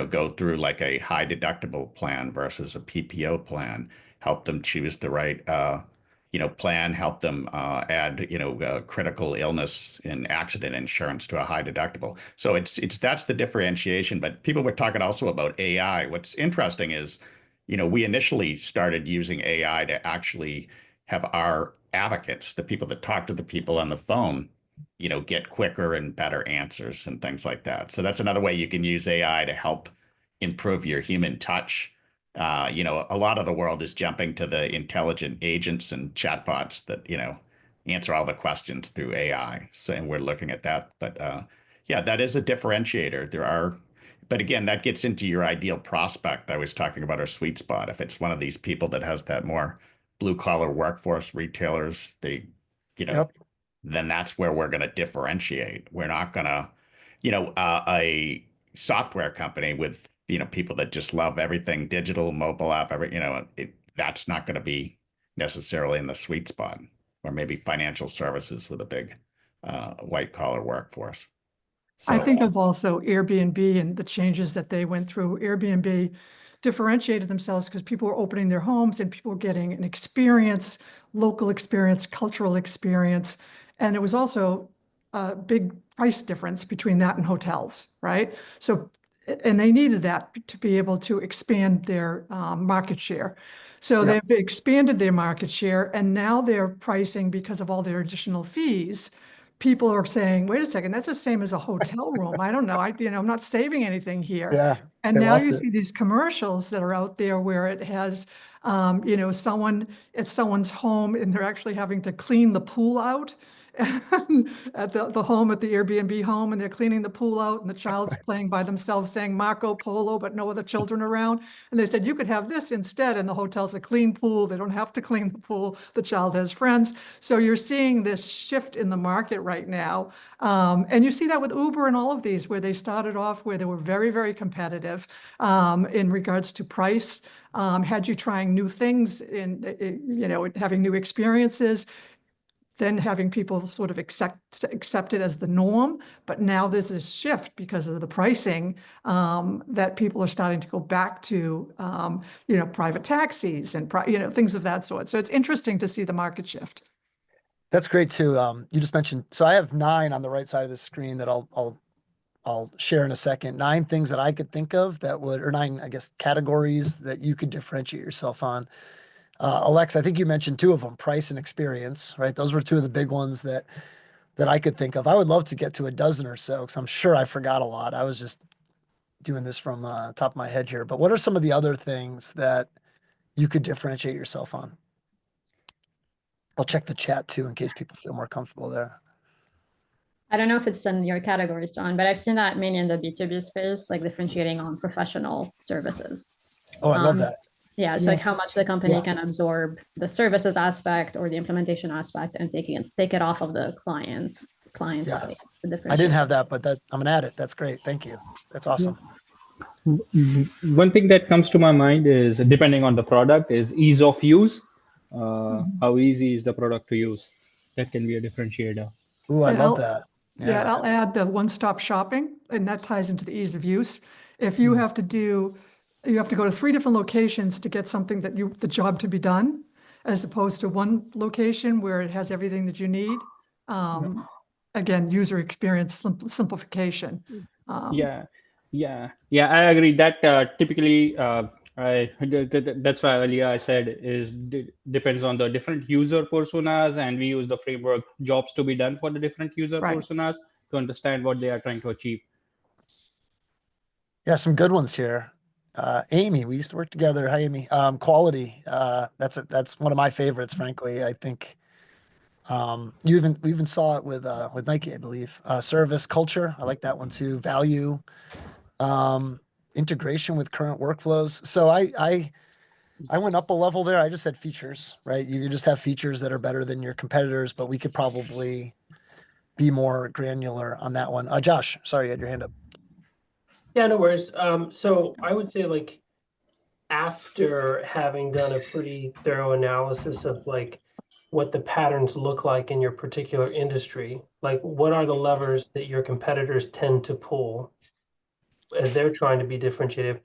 E: go through like a high deductible plan versus a PPO plan, help them choose the right, plan, help them add, critical illness and accident insurance to a high deductible. So that's the differentiation. But people were talking also about AI. What's interesting is, we initially started using AI to actually have our advocates, the people that talk to the people on the phone, get quicker and better answers and things like that. So that's another way you can use AI to help improve your human touch. A lot of the world is jumping to the intelligent agents and chatbots that, answer all the questions through AI. So, and we're looking at that. But yeah, that is a differentiator. But again, that gets into your ideal prospect. I was talking about our sweet spot. If it's one of these people that has that more blue collar workforce, retailers,
B: Yep.
E: then that's where we're going to differentiate. We're not going to, a software company with, people that just love everything digital, mobile app, that's not going to be necessarily in the sweet spot, or maybe financial services with a big white collar workforce.
H: I
E: So,
H: think of also Airbnb and the changes that they went through. Airbnb differentiated themselves because people were opening their homes and people were getting an experience, local experience, cultural experience. And it was also a big price difference between that and hotels, right? So, and they needed that to be able to expand their market share. So
B: Yep.
H: they've expanded their market share, and now they're pricing because of all their additional fees. People are saying, wait a second, that's the same as a hotel room. I don't know. I'm not saving anything here.
B: Yeah.
H: And
B: They
H: now
B: loved
H: you
B: it.
H: see these commercials that are out there where it has, someone at someone's home and they're actually having to clean the pool out at the home, at the Airbnb home, and they're cleaning the pool out and the child's playing by themselves saying Marco Polo, but no other children around. And they said, you could have this instead. And the hotel's a clean pool. They don't have to clean the pool. The child has friends. So you're seeing this shift in the market right now. And you see that with Uber and all of these, where they started off where they were very, very competitive in regards to price. Had you trying new things having new experiences, then having people sort of accept it as the norm. But now there's this shift because of the pricing that people are starting to go back to, private taxis and, things of that sort. So it's interesting to see the market shift.
B: That's great too. You just mentioned, so I have 9 on the right side of the screen that I'll share in a second. 9 things that I could think of that would, or 9, I guess, categories that you could differentiate yourself on. Alex, I think you mentioned 2 of them, price and experience, right? Those were 2 of the big ones that I could think of. I would love to get to a dozen or so, because I'm sure I forgot a lot. I was just doing this from top of my head here. But what are some of the other things that you could differentiate yourself on? I'll check the chat too, in case people feel more comfortable there.
A: I don't know if it's in your categories, John, but I've seen that mainly in the B2B space, like differentiating on professional services.
B: Oh, I love that.
A: Yeah, so like how much the company
B: Yeah.
A: can absorb the services aspect or the implementation aspect and take it off of the client
B: Yeah.
A: side.
B: I didn't have that, but I'm gonna add it. That's great. Thank you. That's awesome.
I: One thing that comes to my mind is, depending on the product, is ease of use. How easy is the product to use? That can be a differentiator.
B: Ooh, I
H: And
B: love
H: I'll-
B: that.
H: Yeah, I'll add the one-stop shopping, and that ties into the ease of use. If you have to go to 3 different locations to get something the job to be done, as opposed to one location where it has everything that you need. Again, user experience simplification.
I: Yeah, I agree that typically that's why earlier I said depends on the different user personas, and we use the framework jobs to be done for the different user
H: Right.
I: personas to understand what they are trying to achieve.
B: Yeah, some good ones here. Amy, we used to work together. Hi, Amy. Quality. That's one of my favorites, frankly. I think we even saw it with Nike, I believe. Service culture. I like that one too. Value. Integration with current workflows. So I went up a level there. I just said features, right? You can just have features that are better than your competitors, but we could probably be more granular on that one. Josh, sorry, you had your hand up.
D: Yeah, no worries. So I would say like after having done a pretty thorough analysis of like what the patterns look like in your particular industry, like what are the levers that your competitors tend to pull as they're trying to be differentiated,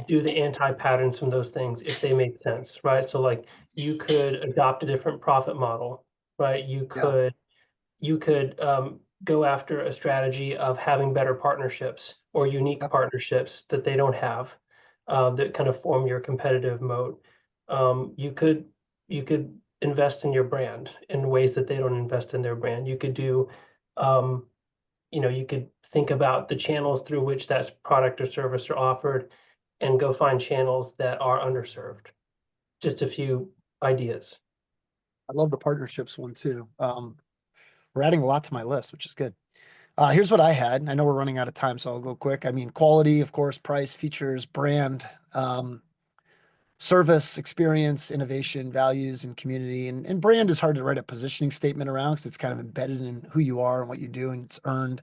D: do the anti-patterns from those things if they make sense, right? So like you could adopt a different profit model, right? You could go after a strategy of having better partnerships or unique
B: Yep.
D: partnerships that they don't have, that kind of form your competitive moat. You could invest in your brand in ways that they don't invest in their brand. You could do, you could think about the channels through which that product or service are offered and go find channels that are underserved. Just a few ideas.
B: I love the partnerships one too. We're adding a lot to my list, which is good. Here's what I had. I know we're running out of time, so I'll go quick. I mean, quality, of course, price, features, brand, service, experience, innovation, values, and community. And brand is hard to write a positioning statement around because it's kind of embedded in who you are and what you do, and it's earned.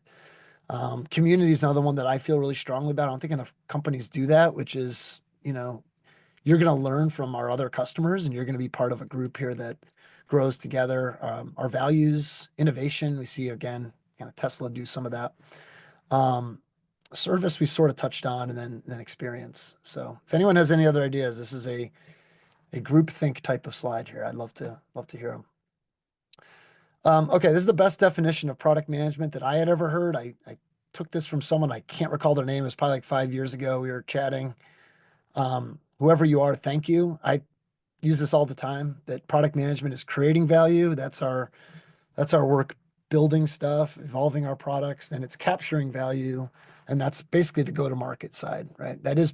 B: Community is another one that I feel really strongly about. I don't think enough companies do that, which is, you're going to learn from our other customers and you're going to be part of a group here that grows together. Our values, innovation, we see again, kind of Tesla do some of that. Service we sort of touched on, and then experience. So if anyone has any other ideas, this is a group think type of slide here. I'd love to hear them. Okay, this is the best definition of product management that I had ever heard. I took this from someone, I can't recall their name. It was probably like 5 years ago. We were chatting. Whoever you are, thank you. I use this all the time, that product management is creating value. That's our work, building stuff, evolving our products, and it's capturing value. And that's basically the go-to-market side, right? That is,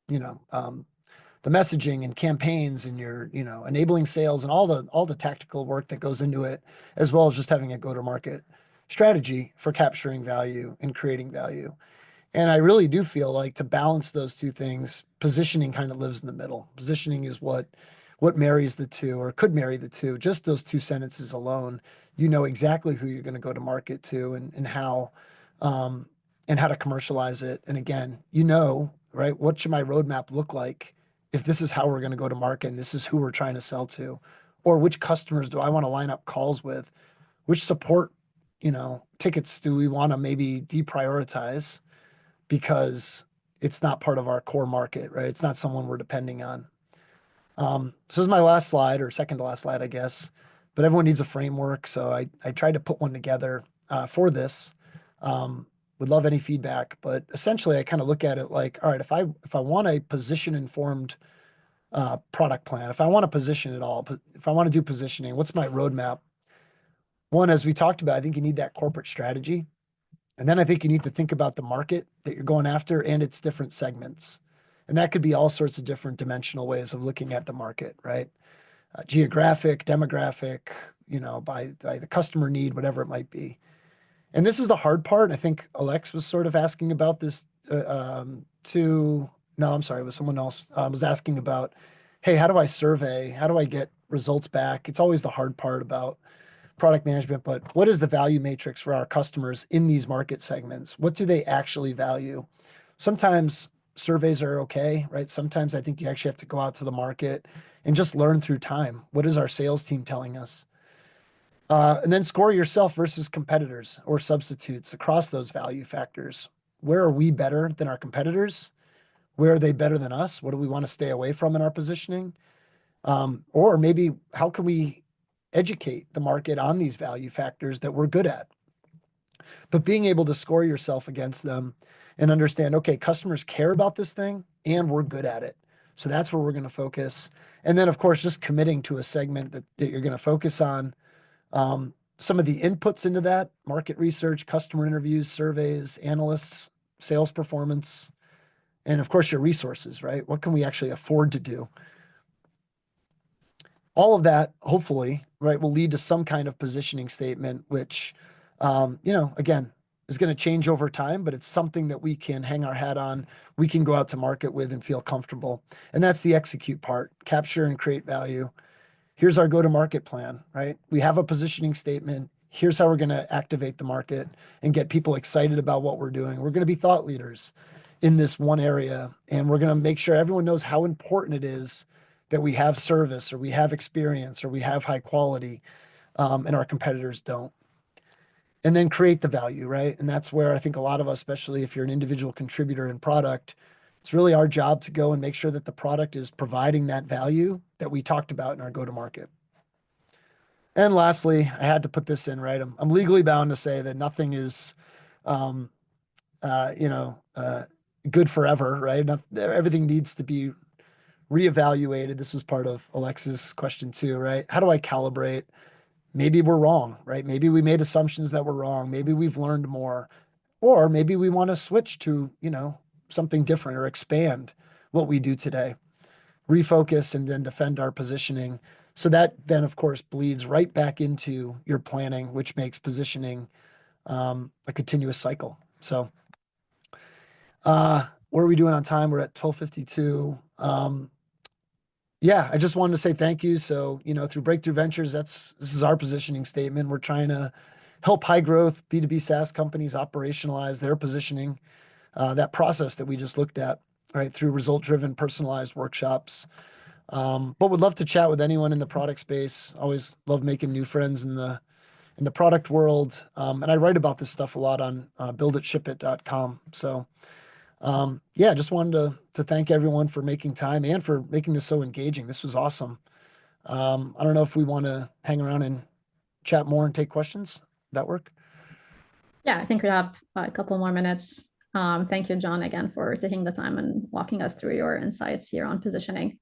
B: the messaging and campaigns and your, enabling sales and all the tactical work that goes into it, as well as just having a go-to-market strategy for capturing value and creating value. And I really do feel like to balance those two things, positioning kind of lives in the middle. Positioning is what marries the two, or could marry the two. Just those two sentences alone, you know exactly who you're going to go to market to and how to commercialize it. And again, right? What should my roadmap look like if this is how we're going to go to market and this is who we're trying to sell to? Or which customers do I want to line up calls with? Which support, tickets do we want to maybe deprioritize because it's not part of our core market, right? It's not someone we're depending on. So this is my last slide, or second to last slide, I guess. But everyone needs a framework, so I tried to put one together for this. Would love any feedback, but essentially I kind of look at it like, all right, if I want a position-informed product plan, if I want to position it all, if I want to do positioning, what's my roadmap? One, as we talked about, I think you need that corporate strategy. And then I think you need to think about the market that you're going after and its different segments. And that could be all sorts of different dimensional ways of looking at the market, right? Geographic, demographic, by the customer need, whatever it might be. And this is the hard part. I think Alex was sort of asking about this it was someone else was asking about, hey, how do I survey? How do I get results back? It's always the hard part about product management, but what is the value matrix for our customers in these market segments? What do they actually value? Sometimes surveys are okay, right? Sometimes I think you actually have to go out to the market and just learn through time. What is our sales team telling us? And then score yourself versus competitors or substitutes across those value factors. Where are we better than our competitors? Where are they better than us? What do we want to stay away from in our positioning? Or maybe how can we educate the market on these value factors that we're good at? But being able to score yourself against them and understand, okay, customers care about this thing and we're good at it. So that's where we're going to focus. And then, of course, just committing to a segment that you're going to focus on. Some of the inputs into that, market research, customer interviews, surveys, analysts, sales performance, and of course your resources, right? What can we actually afford to do? All of that, hopefully, right, will lead to some kind of positioning statement, which, again, is going to change over time, but it's something that we can hang our hat on, we can go out to market with and feel comfortable. And that's the execute part, capture and create value. Here's our go-to-market plan, right? We have a positioning statement. Here's how we're going to activate the market and get people excited about what we're doing. We're going to be thought leaders in this one area, and we're going to make sure everyone knows how important it is that we have service, or we have experience, or we have high quality, and our competitors don't. And then create the value, right? And that's where I think a lot of us, especially if you're an individual contributor in product, it's really our job to go and make sure that the product is providing that value that we talked about in our go-to-market. And lastly, I had to put this in, right? I'm legally bound to say that nothing is, good forever, right? Everything needs to be reevaluated. This was part of Alexa's question too, right? How do I calibrate? Maybe we're wrong, right? Maybe we made assumptions that were wrong. Maybe we've learned more, or maybe we want to switch to, something different or expand what we do today, refocus and then defend our positioning. So that then of course bleeds right back into your planning, which makes positioning a continuous cycle. So what are we doing on time? We're at 12:52. Yeah, I just wanted to say thank you. So, through Breakthrough Ventures, this is our positioning statement. We're trying to help high growth B2B SaaS companies operationalize their positioning, that process that we just looked at, right, through result-driven personalized workshops. But would love to chat with anyone in the product space. Always love making new friends in the product world. And I write about this stuff a lot on builditshipit.com. So yeah, just wanted to thank everyone for making time and for making this so engaging. This was awesome. I don't know if we want to hang around and chat more and take questions. That work?
A: Yeah, I think we have a couple more minutes. Thank you, John, again, for taking the time and walking us through your insights here on positioning.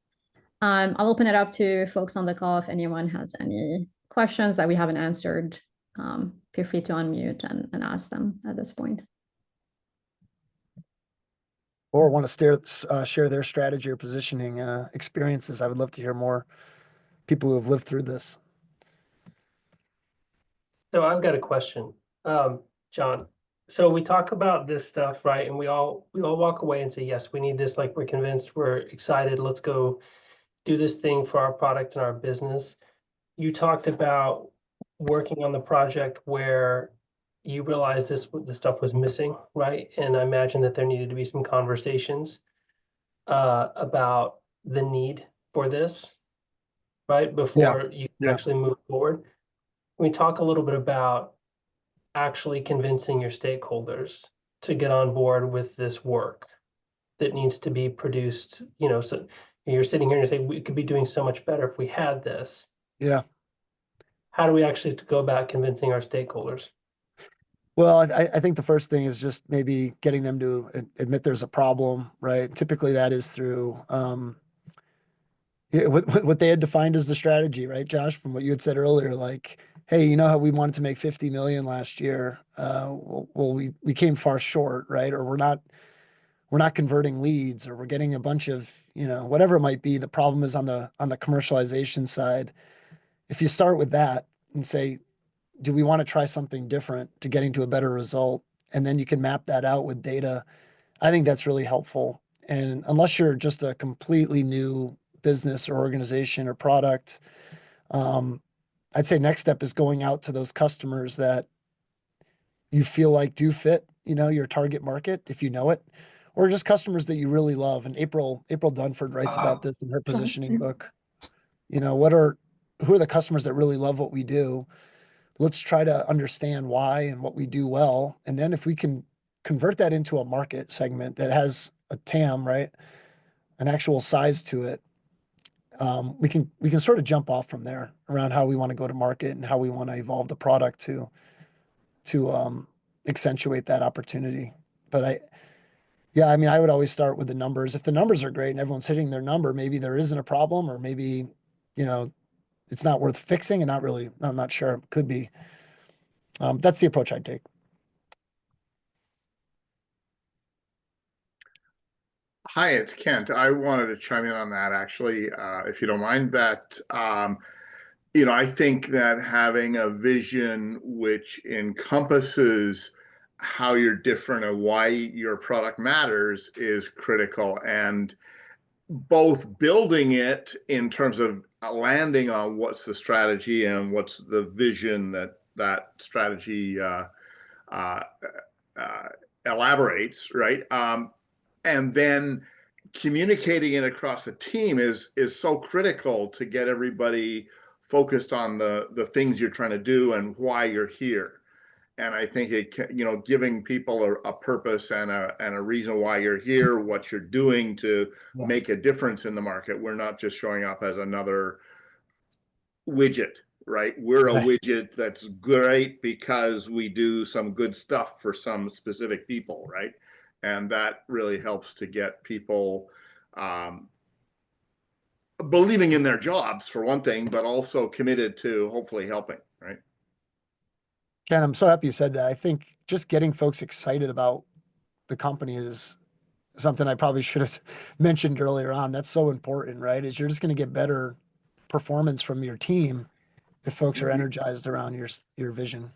A: I'll open it up to folks on the call. If anyone has any questions that we haven't answered, feel free to unmute and ask them at this point.
B: Or want to share their strategy or positioning experiences. I would love to hear more people who have lived through this.
D: So I've got a question, John. So we talk about this stuff, right? And we all walk away and say, yes, we need this. Like, we're convinced, we're excited. Let's go do this thing for our product and our business. You talked about working on the project where you realized this stuff was missing, right? And I imagine that there needed to be some conversations about the need for this, right? Before you actually move forward. Can we talk a little bit about actually convincing your stakeholders to get on board with this work that needs to be produced? So you're sitting here and you say, we could be doing so much better if we had this.
B: Yeah.
D: How do we actually go about convincing our stakeholders?
B: Well, I think the first thing is just maybe getting them to admit there's a problem, right? Typically that is through what they had defined as the strategy, right, Josh, from what you had said earlier, like, hey, you know how we wanted to make 50 million last year? Well, we came far short, right? Or we're not converting leads, or we're getting a bunch of, whatever it might be. The problem is on the commercialization side. If you start with that and say, do we want to try something different to getting to a better result? And then you can map that out with data. I think that's really helpful. And unless you're just a completely new business or organization or product, I'd say next step is going out to those customers that you feel like do fit, your target market, if you know it, or just customers that you really love. And April Dunford writes about this in her positioning book. Who are the customers that really love what we do? Let's try to understand why and what we do well. And then if we can convert that into a market segment that has a TAM, right, an actual size to it, we can sort of jump off from there around how we want to go to market and how we want to evolve the product to accentuate that opportunity. But I would always start with the numbers. If the numbers are great and everyone's hitting their number, maybe there isn't a problem, or maybe, it's not worth fixing, and I'm not sure. It could be. That's the approach I'd take.
J: Hi, it's Kent. I wanted to chime in on that, actually, if you don't mind. That, I think that having a vision which encompasses how you're different and why your product matters is critical. And both building it in terms of landing on what's the strategy and what's the vision that that strategy elaborates, right? And then communicating it across the team is so critical to get everybody focused on the things you're trying to do and why you're here. And I think it can, you know, giving people a purpose and a reason why you're here, what you're doing to make a difference in the market. We're not just showing up as another widget, right? We're a widget that's great because we do some good stuff for some specific people, right? And that really helps to get people believing in their jobs for one thing, but also committed to hopefully helping, right?
B: Ken, I'm so happy you said that. I think just getting folks excited about the company is something I probably should have mentioned earlier on. That's so important, right? Is you're just going to get better performance from your team if folks are energized around your vision.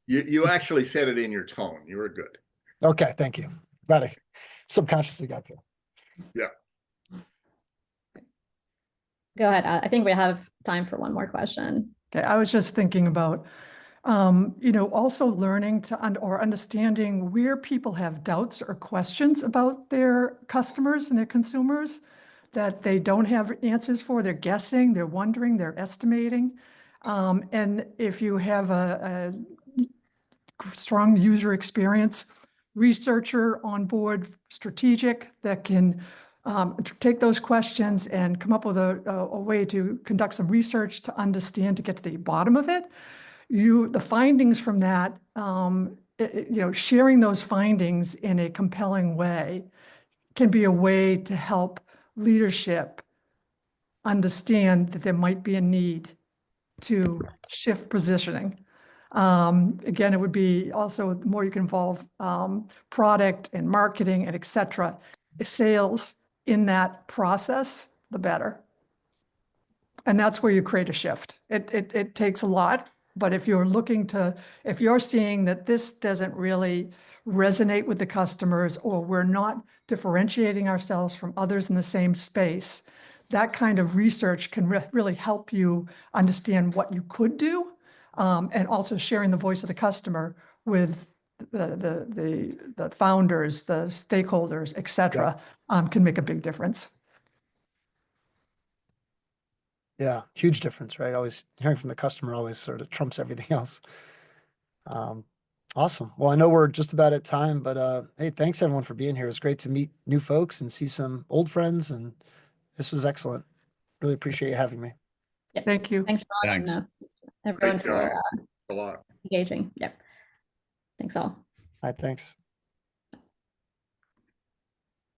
J: You actually said it in your tone. You were good.
B: Okay, thank you. Glad I subconsciously got there.
J: Yeah.
A: Go ahead. I think we have time for one more question.
H: Okay, I was just thinking about, you know, also learning to or understanding where people have doubts or questions about their customers and their consumers that they don't have answers for. They're guessing, they're wondering, they're estimating. And if you have a strong user experience researcher on board, strategic, that can take those questions and come up with a way to conduct some research to understand, to get to the bottom of it. The findings from that, you know, sharing those findings in a compelling way can be a way to help leadership understand that there might be a need to shift positioning. Again, it would be also the more you can involve product and marketing and et cetera, sales in that process, the better. And that's where you create a shift. It takes a lot, but if you're seeing that this doesn't really resonate with the customers, or we're not differentiating ourselves from others in the same space, that kind of research can really help you understand what you could do, and also sharing the voice of the customer with the founders, the stakeholders, et cetera, can make a big difference.
B: Yeah, huge difference, right? Always hearing from the customer always sort of trumps everything else. Awesome. Well, I know we're just about at time, but hey, thanks everyone for being here. It's great to meet new folks and see some old friends, and this was excellent. Really appreciate you having me.
A: Yeah.
H: Thank you.
A: Thanks, Ron, and
J: Thanks.
A: everyone
J: Great job.
A: for
J: A lot.
A: engaging. Yep. Thanks all.
B: All right, thanks.